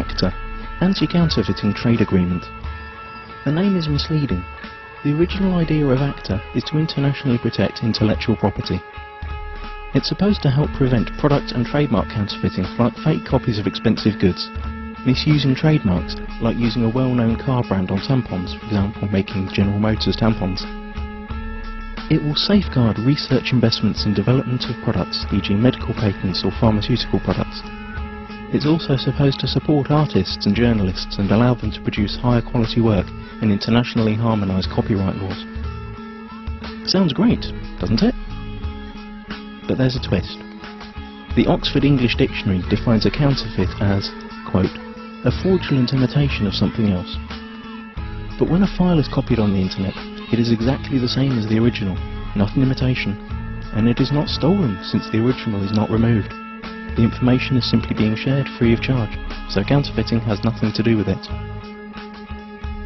ACTA, Anti-Counterfeiting Trade Agreement. The name is misleading. The original idea of ACTA is to internationally protect intellectual property. It's supposed to help prevent product and trademark counterfeiting, like fake copies of expensive goods, misusing trademarks, like using a well-known car brand on tampons, for example making General Motors tampons. It will safeguard research investments in development of products, e.g. medical patents or pharmaceutical products. It's also supposed to support artists and journalists and allow them to produce higher quality work and internationally harmonise copyright laws. Sounds great, doesn't it? But there's a twist. The Oxford English Dictionary defines a counterfeit as, quote, a fraudulent imitation of something else. But when a file is copied on the internet, it is exactly the same as the original, not an imitation, and it is not stolen since the original is not removed. The information is simply being shared free of charge, so counterfeiting has nothing to do with it.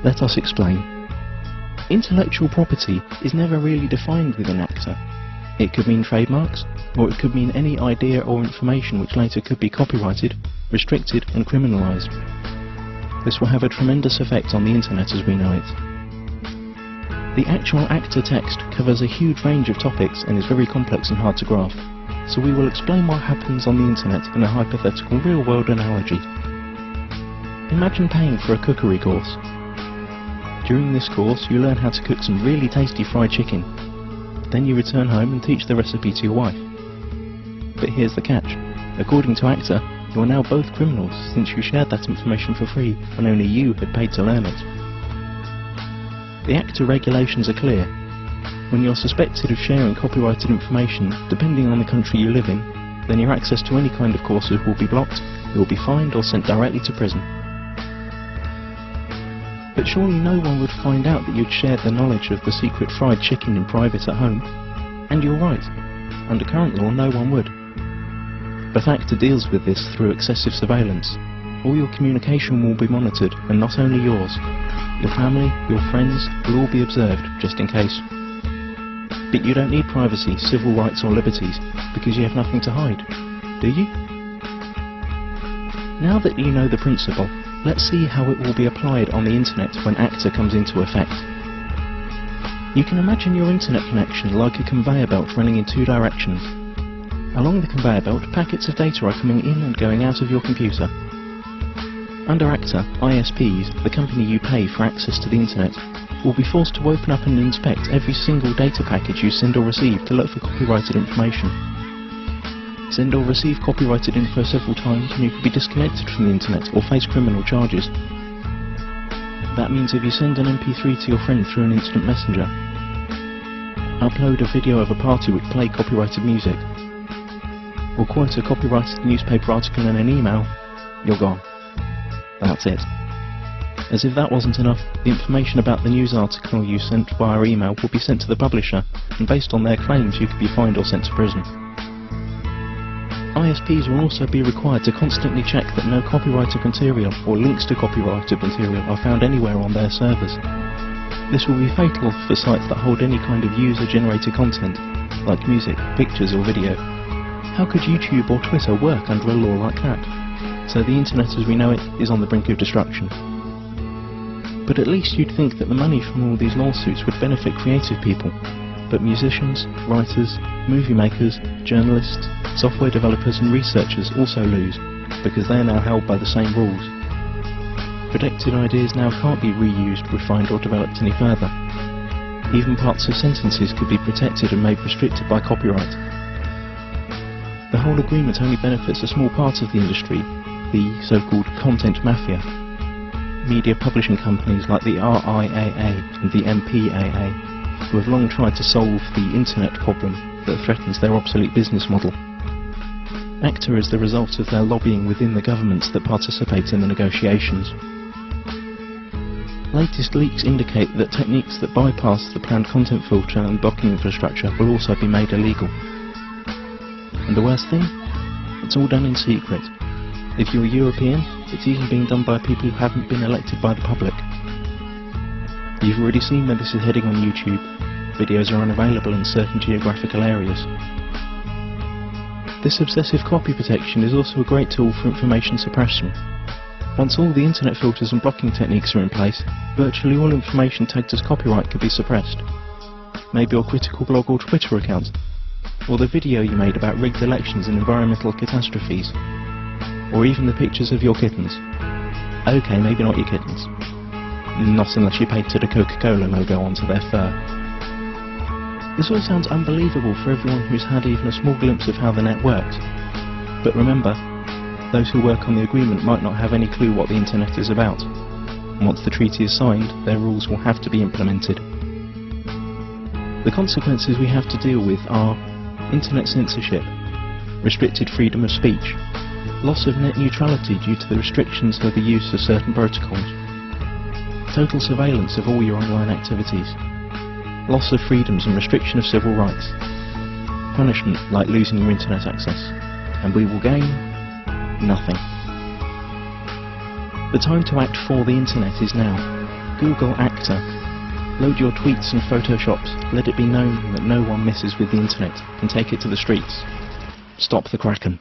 Let us explain. Intellectual property is never really defined within ACTA. It could mean trademarks, or it could mean any idea or information which later could be copyrighted, restricted and criminalised. This will have a tremendous effect on the internet as we know it. The actual ACTA text covers a huge range of topics and is very complex and hard to grasp, so we will explain what happens on the internet in a hypothetical real-world analogy. Imagine paying for a cookery course. During this course you learn how to cook some really tasty fried chicken. Then you return home and teach the recipe to your wife. But here's the catch. According to ACTA, you are now both criminals since you shared that information for free when only you had paid to learn it. The ACTA regulations are clear. When you're suspected of sharing copyrighted information, depending on the country you live in, then your access to any kind of courses will be blocked, you will be fined or sent directly to prison. But surely no one would find out that you'd shared the knowledge of the secret fried chicken in private at home. And you're right. Under current law, no one would. But ACTA deals with this through excessive surveillance. All your communication will be monitored, and not only yours. Your family, your friends, will all be observed, just in case. But you don't need privacy, civil rights or liberties, because you have nothing to hide, do you? Now that you know the principle, let's see how it will be applied on the internet when ACTA comes into effect. You can imagine your internet connection like a conveyor belt running in two directions. Along the conveyor belt, packets of data are coming in and going out of your computer. Under ACTA, ISPs, the company you pay for access to the internet, will be forced to open up and inspect every single data package you send or receive to look for copyrighted information. Send or receive copyrighted info several times and you could be disconnected from the internet or face criminal charges. That means if you send an MP3 to your friend through an instant messenger, upload a video of a party which played copyrighted music, or quote a copyrighted newspaper article in an email, you're gone. That's it. As if that wasn't enough, the information about the news article you sent via email will be sent to the publisher, and based on their claims you could be fined or sent to prison. ISPs will also be required to constantly check that no copyrighted material or links to copyrighted material are found anywhere on their servers. This will be fatal for sites that hold any kind of user-generated content, like music, pictures or video. How could YouTube or Twitter work under a law like that? So the internet as we know it is on the brink of destruction. But at least you'd think that the money from all these lawsuits would benefit creative people. But musicians, writers, movie makers, journalists, software developers and researchers also lose, because they are now held by the same rules. Protected ideas now can't be reused, refined or developed any further. Even parts of sentences could be protected and made restricted by copyright. The whole agreement only benefits a small part of the industry, the so-called content mafia. Media publishing companies like the RIAA and the MPAA, who have long tried to solve the internet problem that threatens their obsolete business model. ACTA is the result of their lobbying within the governments that participate in the negotiations. Latest leaks indicate that techniques that bypass the planned content filter and blocking infrastructure will also be made illegal. And the worst thing? It's all done in secret. If you're European, it's even being done by people who haven't been elected by the public. You've already seen where this is heading on YouTube. Videos are unavailable in certain geographical areas. This obsessive copy protection is also a great tool for information suppression. Once all the internet filters and blocking techniques are in place, virtually all information tagged as copyright could be suppressed. Maybe your critical blog or Twitter account, or the video you made about rigged elections and environmental catastrophes, or even the pictures of your kittens. Okay, maybe not your kittens. Not unless you painted a Coca-Cola logo onto their fur. This all sounds unbelievable for everyone who's had even a small glimpse of how the net works. But remember, those who work on the agreement might not have any clue what the internet is about. And once the treaty is signed, their rules will have to be implemented. The consequences we have to deal with are internet censorship, restricted freedom of speech, loss of net neutrality due to the restrictions of the use of certain protocols, total surveillance of all your online activities, loss of freedoms and restriction of civil rights, punishment like losing your internet access, and we will gain nothing. The time to act for the internet is now. Google ACTA. Load your tweets and photoshops. Let it be known that no one messes with the internet and take it to the streets. Stop the Kraken.